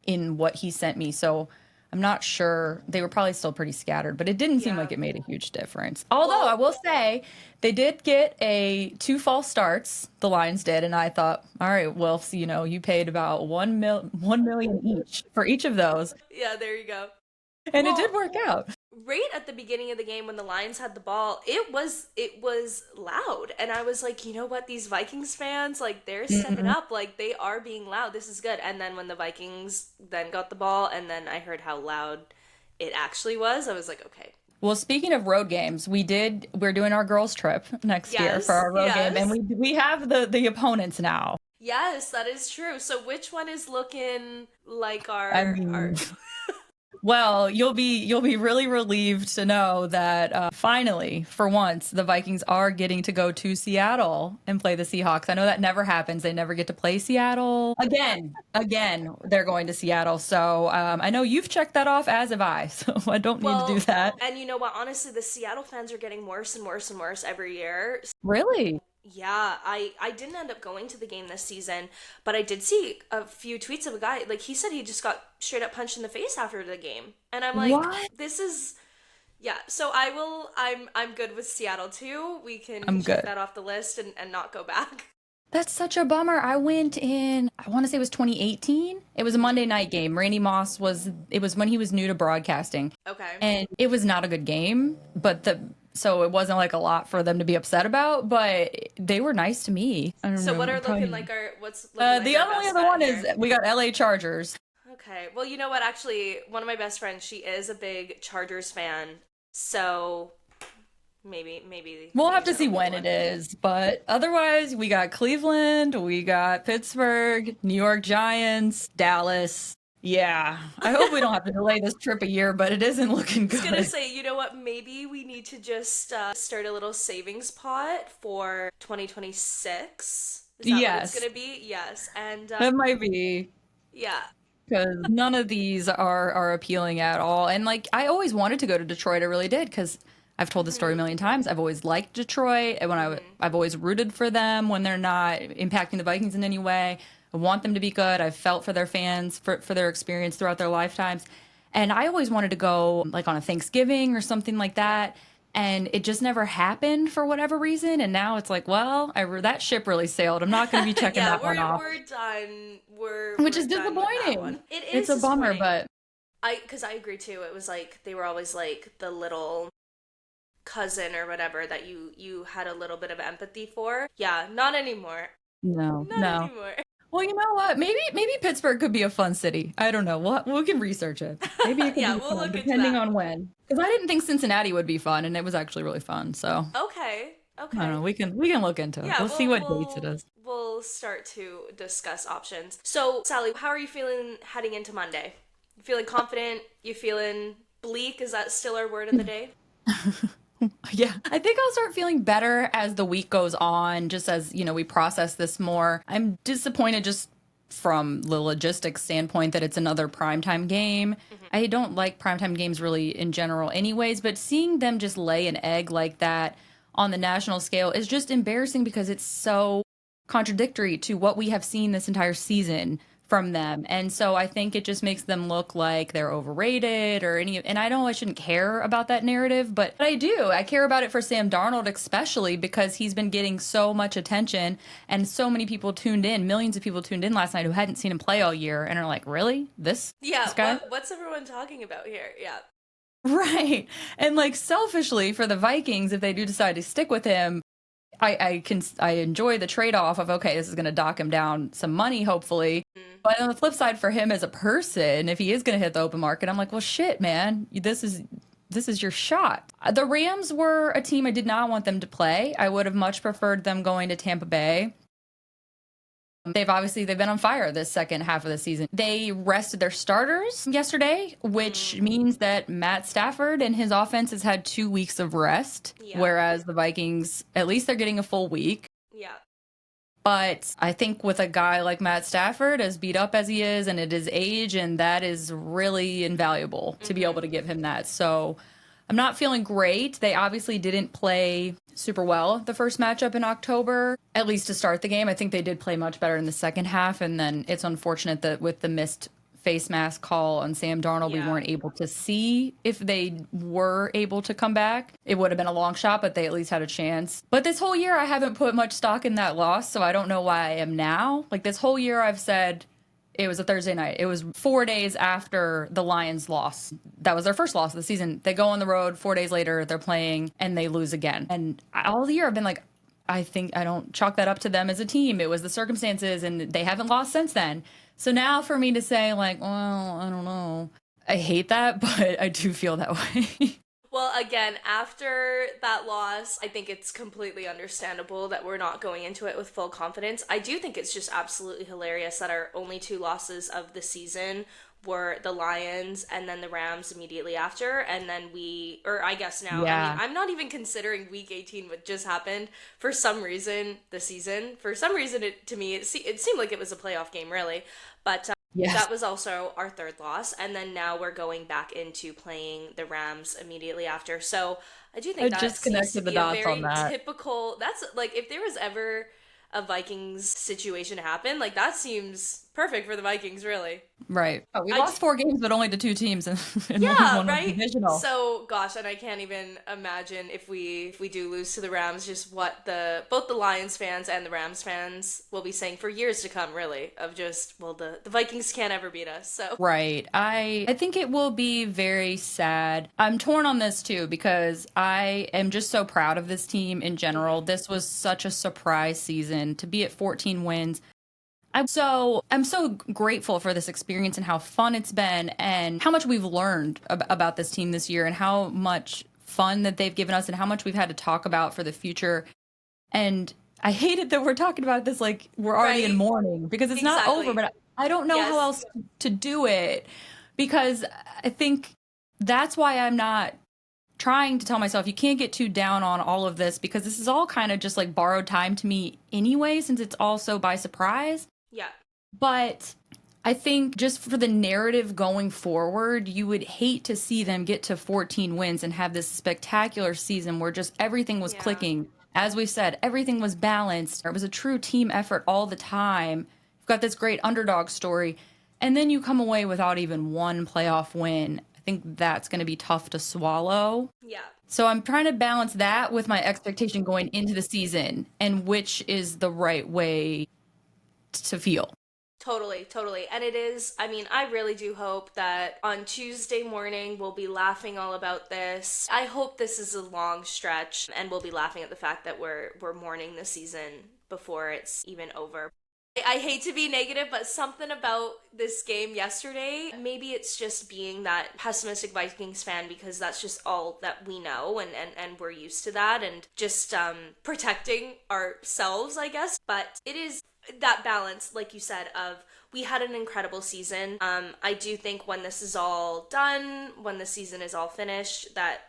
in what he sent me. So I'm not sure. They were probably still pretty scattered, but it didn't seem Yeah. like it made a huge difference. Although I Well, will say they did get a two false starts, the Lions did, and I thought, all right, well, so, you paid about 1 million each for each of those, yeah, there you go. and it did Well, work out. right at the beginning of the game when the Lions had the ball, it was loud, and I was like, you know what, these Vikings fans, like they're stepping Mhm. up, like they are being loud. This is good. And then when the Vikings then got the ball, and then I heard how loud it actually was, I was like, okay, Well, speaking of road games, we're doing our girls trip next year for yes, our road game, and yes, we have the opponents now. yes, that is true. So which one is looking like I our mean, well, you'll be really relieved to know that finally, for once, the Vikings are getting to go to Seattle and play the Seahawks. I know that never happens; they never get to play Seattle again. Again, they're going to Seattle, so I know you've checked that off, as have I. So I don't need to do well, that. and you know what? Honestly, the Seattle fans are getting worse and worse and worse every year. Really? Yeah, I didn't end up going to the game this season, but I did see a few tweets of a guy, like he said he just got straight up punched in the face after the game. And I'm like, What? this is yeah, so I'm good with Seattle too. We can I'm check good. that off the list and not go back. That's such a bummer. I went in, I want to say it was 2018. It was a Hmm. Monday night game. Randy Moss it was when he was new to broadcasting. Okay. And it was not a good game, so it wasn't like a lot for them to be upset about, but they were nice to me. I don't So what remember are looking probably. like what's looking like The our only best other bet one is here? we got LA Chargers. Okay. Well, you know what? Actually, one of my best friends, she is a big Chargers fan. So We'll have maybe to that'll see be the when it one. is, but otherwise, we got Cleveland, we got Pittsburgh, New York Giants, Dallas. Yeah, I hope we don't have to delay this trip a year, but it isn't looking Was gonna good. say, you know what? Maybe we need to just start a little savings pot for 2026. Is that what it's Yes, gonna be? Yes. And that might be yeah. because none of these are appealing at all. And like, I always wanted to go to Detroit. I really did because I've told the story a Hmm. million times. I've always liked Detroit, and Hmm. I've always rooted for them when they're not impacting the Vikings in any way. I want them to be good. I've felt for their fans for their experience throughout their lifetimes. And I always wanted to go like on a Thanksgiving or something like that. And it just never happened for whatever reason. And now it's like, well, that ship really sailed. I'm not going to be checking Yeah, that one off, we're done. which We're is done with that disappointing. one. It It's is a bummer, disappointing. but Because I agree too. It was like they were always like the little cousin or whatever that you had a little bit of empathy for. Yeah, not anymore. no, Not no. anymore. Well, you know what? Maybe Pittsburgh could be a fun city. I don't know. We can research it. Maybe it could Yeah, be we'll fun, look into depending that. on when. Because I didn't think Cincinnati would be fun, and it was actually really fun. So Okay. I don't Okay. know. We can look into it. Yeah, We'll see what dates it is. we'll start to discuss options. So, Sally, how are you feeling heading into Monday? You feeling confident? You feeling bleak? Is that still our word of the day? Yeah, I think I'll start feeling better as the week goes on, just as, we process this more. I'm disappointed just from the logistics standpoint that it's another primetime game. Hmm. I don't like primetime games really in general, anyways, but seeing them just lay an egg like that on the national scale is just embarrassing because it's so contradictory to what we have seen this entire season from them. And so I think it just makes them look like they're overrated or and I know I shouldn't care about that narrative, but I do. I care about it for Sam Darnold, especially because he's been getting so much attention and so many people tuned in, millions of people tuned in last night who hadn't seen him play all year and are like, really? This Yeah, guy? what's everyone talking about here? Yeah. Right. And like selfishly for the Vikings, if they do decide to stick with him, I enjoy the trade off of okay, this is going to dock him down some money, hopefully. Mm. But on the flip side, for him as a person, if he is going to hit the open market, I'm like, well, shit, man, this is your shot. The Rams were a team I did not want them to play. I would have much preferred them going to Tampa Bay. They've been on fire this second half of the season. They rested their starters yesterday, which Mm. means that Matt Stafford and his offense has had 2 weeks of rest, Yeah. whereas the Vikings, at least they're getting a full week. Yeah. But I think with a guy like Matt Stafford, as beat up as he is, and at his age, and that is really invaluable to be Hmm. able to give him that. So I'm not feeling great. They obviously didn't play super well the first matchup in October, at least to start the game. I think they did play much better in the second half, and then it's unfortunate that with the missed face mask call on Sam Darnold, we Yeah. weren't able to see if they were able to come back. It would have been a long shot, but they at least had a chance. But this whole year, I haven't put much stock in that loss, so I don't know why I am now. Like this whole year, I've said it was a Thursday night. It was 4 days after the Lions loss. That was their first loss of the season. They go on the road 4 days later, they're playing, and they lose again. And all the year, I've been like, I think I don't chalk that up to them as a team. It was the circumstances, and they haven't lost since then. So now for me to say, like, well, I don't know. I hate that, but I do feel that way. Well, again, after that loss, I think it's completely understandable that we're not going into it with full confidence. I do think it's just absolutely hilarious that our only two losses of the season were the Lions and then the Rams immediately after. And then or I guess now, I mean, Yeah. I'm not even considering week 18, what just happened. For some reason, the season, for some reason, to me, it seemed like it was a playoff game, really. But Yes. that was also our third loss, and then now we're going back into playing the Rams immediately after. So I do I think that just seems to connected the be a dots on very that. typical. That's like if there was ever a Vikings situation happen, like that seems perfect for the Vikings, really. Right. Oh, we I d- lost 4 games, but only to two teams, and only yeah, one was right. divisional. So gosh, and I can't even imagine if we do lose to the Rams, just what the both the Lions fans and the Rams fans will be saying for years to come, really, of just well the Vikings can't ever beat us. So Right. I think it will be very sad. I'm torn on this too because I am just so proud of this team in general. mhm. This was such a surprise season to be at 14 wins. I'm so grateful for this experience and how fun it's been and how much we've learned about this team this year and how much fun that they've given us and how much we've had to talk about for the future. And I hate it that we're talking about this like we're already in Right, mourning because it's not over, exactly. but I don't know how Yes. else to do it because I think that's why I'm not trying to tell myself you can't get too down on all of this because this is all kind of just like borrowed time to me anyway since it's all so by surprise. Yeah. But I think just for the narrative going forward, you would hate to see them get to 14 wins and have this spectacular season where just everything was Yeah. clicking. As we said, everything was balanced. It was a true team effort all the time. You've got this great underdog story. and then you come away without even one playoff win. I think that's going to be tough to swallow. Yeah. So I'm trying to balance that with my expectation going into the season and which is the right way to feel. Totally, totally. And it is, I mean, I really do hope that on Tuesday morning we'll be laughing all about this. I hope this is a long stretch and we'll be laughing at the fact that we're mourning the season before it's even over. I hate to be negative, but something about this game yesterday, maybe it's just being that pessimistic Vikings fan because that's just all that we know and we're used to that and just protecting ourselves, I guess. But it is that balance, like you said, of we had an incredible season. I do think when this is all done, when the season is all finished, that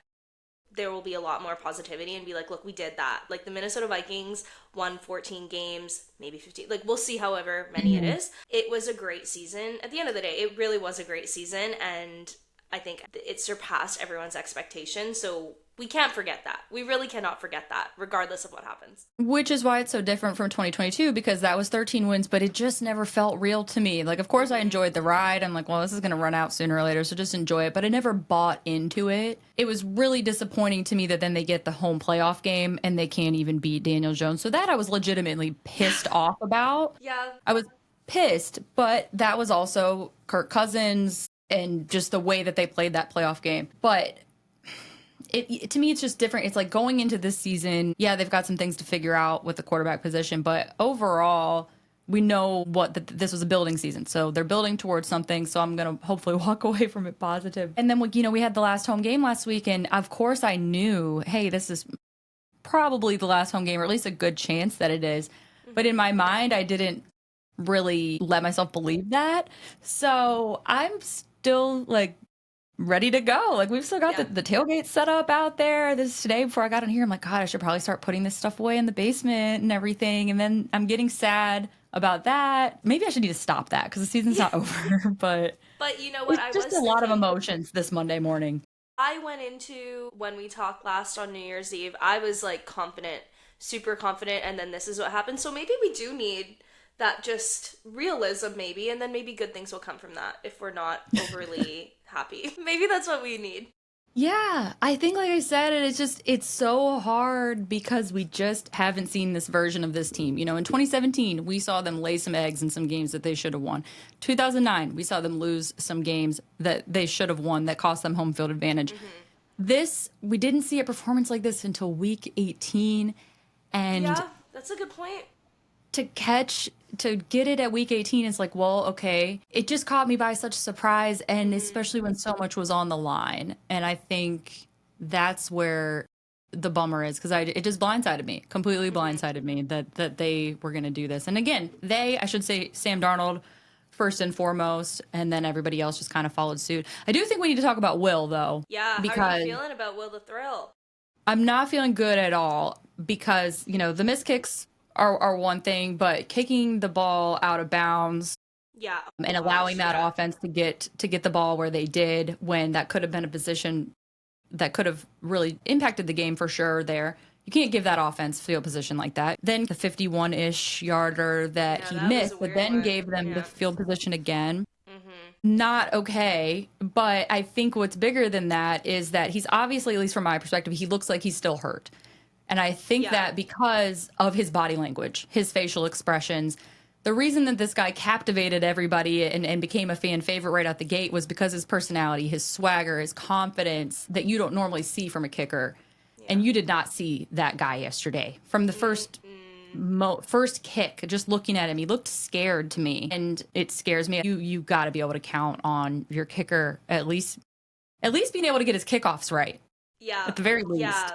there will be a lot more positivity and be like, look, we did that. Like the Minnesota Vikings won 14 games, maybe 15. Like we'll see however many it Mhm. is. It was a great season. At the end of the day, it really was a great season and I think it surpassed everyone's expectations. So we can't forget that. We really cannot forget that, regardless of what happens. Which is why it's so different from 2022 because that was 13 wins, but it just never felt real to me. Like, of course, I enjoyed the ride. I'm like, well, this is going to run out sooner or later, so just enjoy it. But I never bought into it. It was really disappointing to me that then they get the home playoff game and they can't even beat Daniel Jones. So that I was legitimately pissed off about. Yeah. I was pissed, but that was also Kirk Cousins and just the way that they played that playoff game. But to me it's just different. It's like going into this season, yeah, they've got some things to figure out with the quarterback position, but overall we know this was a building season, so they're building towards something. So I'm gonna hopefully walk away from it positive. And then we had the last home game last week, and of course I knew, hey, this is probably the last home game, or at least a good chance that it is. But in my mind I didn't really let myself believe that, so I'm still like ready to go. Like we've still got Yeah. the tailgate set up out there. This is today before I got in here. I'm like, God, I should probably start putting this stuff away in the basement and everything. And then I'm getting sad about that. Maybe I should need to stop that because the season's Yeah. not over. But But you know what it's I just was a lot of thinking? emotions this Monday morning. I went into when we talked last on New Year's Eve, I was like confident, super confident, and then this is what happened. So maybe we do need that just realism, maybe, and then maybe good things will come from that if we're not overly happy. Maybe that's what we need. Yeah, I think, like I said, it's so hard because we just haven't seen this version of this team. In 2017, we saw them lay some eggs in some games that they should have won. 2009, we saw them lose some games that they should have won that cost them home field advantage. Hmm. We didn't see a performance like this until week 18. And Yeah, that's a good point. to get it at week 18 is like, well, okay, it just caught me by such surprise, and Hmm. especially when so much was on the line. And I think that's where the bummer is, because it just blindsided me, completely Hmm. blindsided me that they were going to do this. And again, I should say Sam Darnold first and foremost, and then everybody else just kind of followed suit. I do think we need to talk about Will, though, Yeah, how are you because feeling about Will the Thrill? I'm not feeling good at all because, the missed kicks are one thing, but kicking the ball out of bounds Yeah, oh and gosh, allowing that yeah. offense to get the ball where they did, when that could have been a position that could have really impacted the game for sure there. You can't give that offense field position like that. Then the 51-ish yarder that Yeah, he that was a missed, but weird then one. gave them the Yeah. field position again. Hmm. Not okay. But I think what's bigger than that is that he's obviously, at least from my perspective, he looks like he's still hurt. And I think Yeah. that because of his body language, his facial expressions, the reason that this guy captivated everybody and became a fan favorite right out the gate was because his personality, his swagger, his confidence that you don't normally see from a kicker. Yeah. And you did not see that guy yesterday. From the Mm-mm. first kick, just looking at him, he looked scared to me. And it scares me. You got to be able to count on your kicker at least being able to get his kickoffs right, Yeah, at the very least. yeah,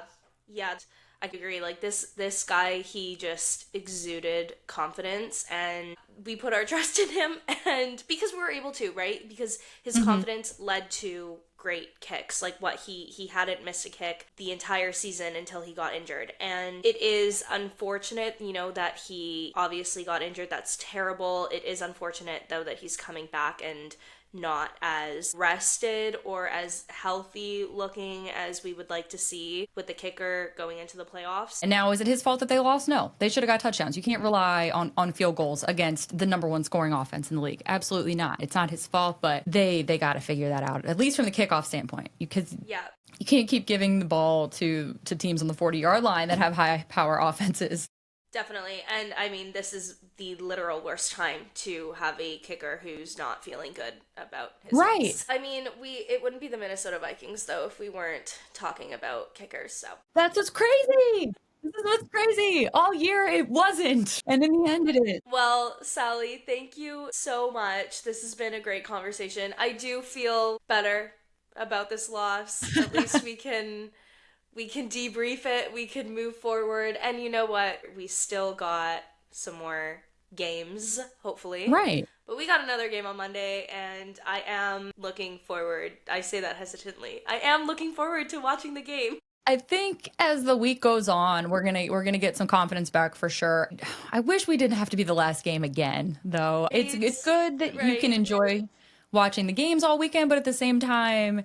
yeah. I agree. Like this guy, he just exuded confidence, and we put our trust in him, and because we were able to, right? Because his Hmm. confidence led to great kicks. Like what he hadn't missed a kick the entire season until he got injured, and it is unfortunate, that he obviously got injured. That's terrible. It is unfortunate though that he's coming back and not as rested or as healthy looking as we would like to see with the kicker going into the playoffs. And now, is it his fault that they lost? No. They should have got touchdowns. You can't rely on field goals against the number one scoring offense in the league. Absolutely not. It's not his fault, but they got to figure that out, at least from the kickoff standpoint. Because Yeah. you can't keep giving the ball to teams on the 40-yard line that have high power offenses. Definitely. And I mean, this is the literal worst time to have a kicker who's not feeling good about his Right. face. I mean, it wouldn't be the Minnesota Vikings though if we weren't talking about kickers. So That's what's crazy. This is what's crazy. All year it wasn't. And in the end it is. well, Sally, thank you so much. This has been a great conversation. I do feel better about this loss. At least we can debrief it, we can move forward, and you know what? We still got some more games, hopefully. Right. But we got another game on Monday, and I am looking forward. I say that hesitantly. I am looking forward to watching the game. I think as the week goes on, we're gonna get some confidence back for sure. I wish we didn't have to be the last game again, though. It's good that you can right. enjoy watching the games all weekend, but at the same time,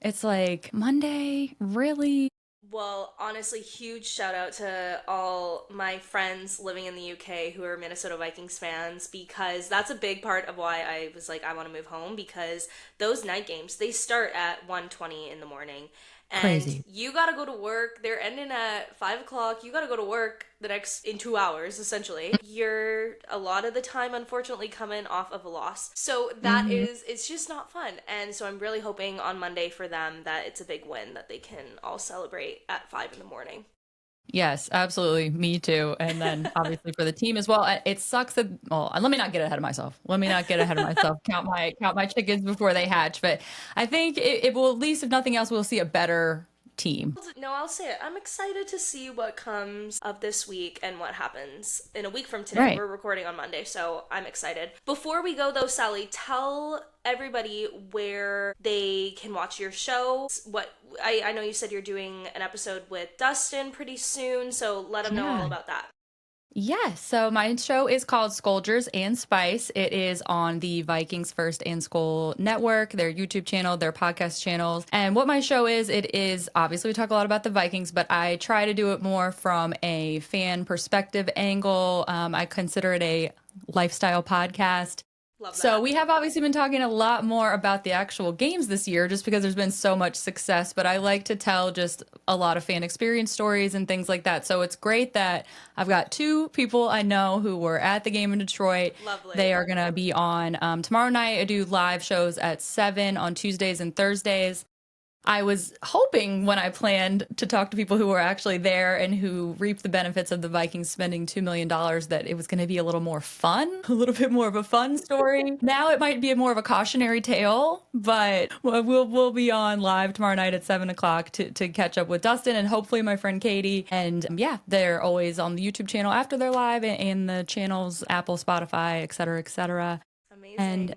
it's like Monday, really? Well, honestly, huge shout out to all my friends living in the UK who are Minnesota Vikings fans because that's a big part of why I was like, I want to move home because those night games, they start at 1:20 in the morning. And Crazy. you gotta go to work. They're ending at 5 o'clock. You gotta go to work in 2 hours, essentially. You're a lot of the time, unfortunately, coming off of a loss. So it's just not fun. And so I'm really hoping on Monday for them that it's a big win that they can all celebrate at 5 in the morning. Yes, absolutely. Me too. And then obviously for the team as well. It sucks that, well, let me not get ahead of myself. Let me not get ahead of myself. Count my chickens before they hatch. But I think it will, at least if nothing else, we'll see a better team. No, I'll say it. I'm excited to see what comes of this week and what happens in a week from today. Right. We're recording on Monday, so I'm excited. Before we go though, Sally, tell everybody where they can watch your show. What I know you said you're doing an episode with Dustin pretty soon, so let them know all Yeah. about that. Yes. So my show is called Scoldgers and Spice. It is on the Vikings First and Skol network, their YouTube channel, their podcast channels. And what my show is, it is obviously we talk a lot about the Vikings, but I try to do it more from a fan perspective angle. I consider it a lifestyle podcast. Love that. So we have obviously been talking a lot more about the actual games this year just because there's been so much success, but I like to tell just a lot of fan experience stories and things like that. So it's great that I've got two people I know who were at the game in Detroit. Lovely. They are going to be on tomorrow night. I do live shows at 7 on Tuesdays and Thursdays. I was hoping when I planned to talk to people who were actually there and who reaped the benefits of the Vikings spending $2 million that it was going to be a little more fun, a little bit more of a fun story. Now it might be more of a cautionary tale, but we'll be on live tomorrow night at 7 o'clock to catch up with Dustin and hopefully my friend Katie. And yeah, they're always on the YouTube channel after they're live and the channels, Apple, Spotify, et cetera, et cetera. Amazing. And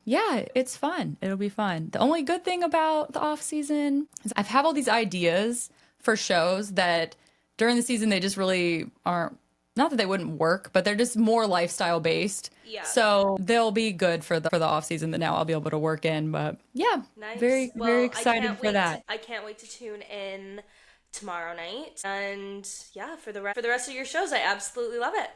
yeah, it's fun. It'll be fun. The only good thing about the off season is I've had all these ideas for shows that during the season they just really aren't, not that they wouldn't work, but they're just more lifestyle based. Yeah. So they'll be good for the off season that now I'll be able to work in. But yeah, Nice. very Well, very I excited can't for wait that. I can't wait to tune in tomorrow night. And yeah, for the rest of your shows, I absolutely love it.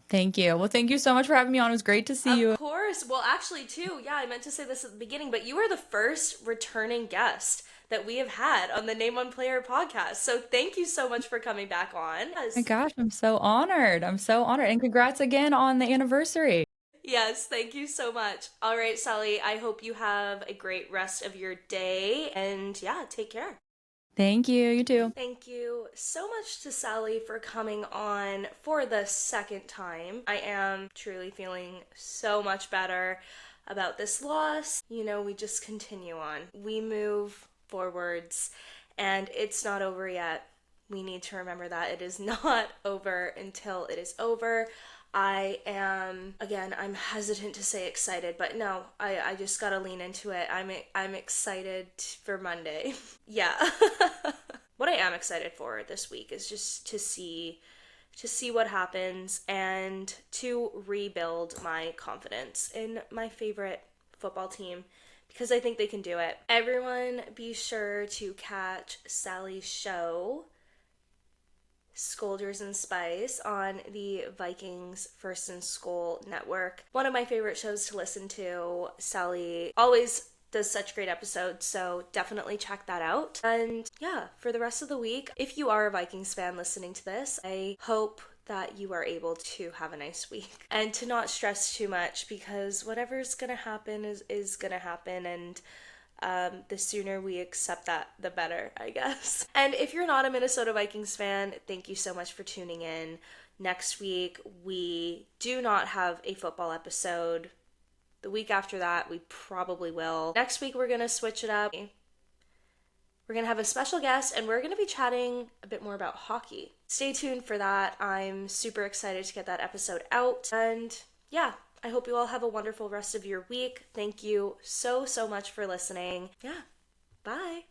Thank you. Well, thank you so much for having me on. It was great to see you. Of course. Well, actually, too, yeah, I meant to say this at the beginning, but you are the first returning guest that we have had on the Name One Player podcast. So thank you so much for coming back on. Oh my gosh, I'm so honored. I'm so honored. And congrats again on the anniversary. Yes, thank you so much. All right, Sally, I hope you have a great rest of your day. And yeah, take care. Thank you. You too. Thank you so much to Sally for coming on for the second time. I am truly feeling so much better about this loss. You know, we just continue on. We move forwards, and it's not over yet. We need to remember that it is not over until it is over. I'm hesitant to say excited, but no, I just gotta lean into it. I'm excited for Monday. Yeah. What I am excited for this week is just to see what happens and to rebuild my confidence in my favorite football team because I think they can do it. Everyone be sure to catch Sally's show, Scolders and Spice, on the Vikings First and School network. One of my favorite shows to listen to. Sally always does such great episodes, so definitely check that out. And yeah, for the rest of the week, if you are a Vikings fan listening to this, I hope that you are able to have a nice week and to not stress too much, because whatever's gonna happen is gonna happen, and the sooner we accept that, the better, I guess. And if you're not a Minnesota Vikings fan, thank you so much for tuning in. Next week, we do not have a football episode. The week after that, we probably will. Next week, we're going to switch it up. We're going to have a special guest, and we're going to be chatting a bit more about hockey. Stay tuned for that. I'm super excited to get that episode out. And yeah, I hope you all have a wonderful rest of your week. Thank you so much for listening. Yeah, bye.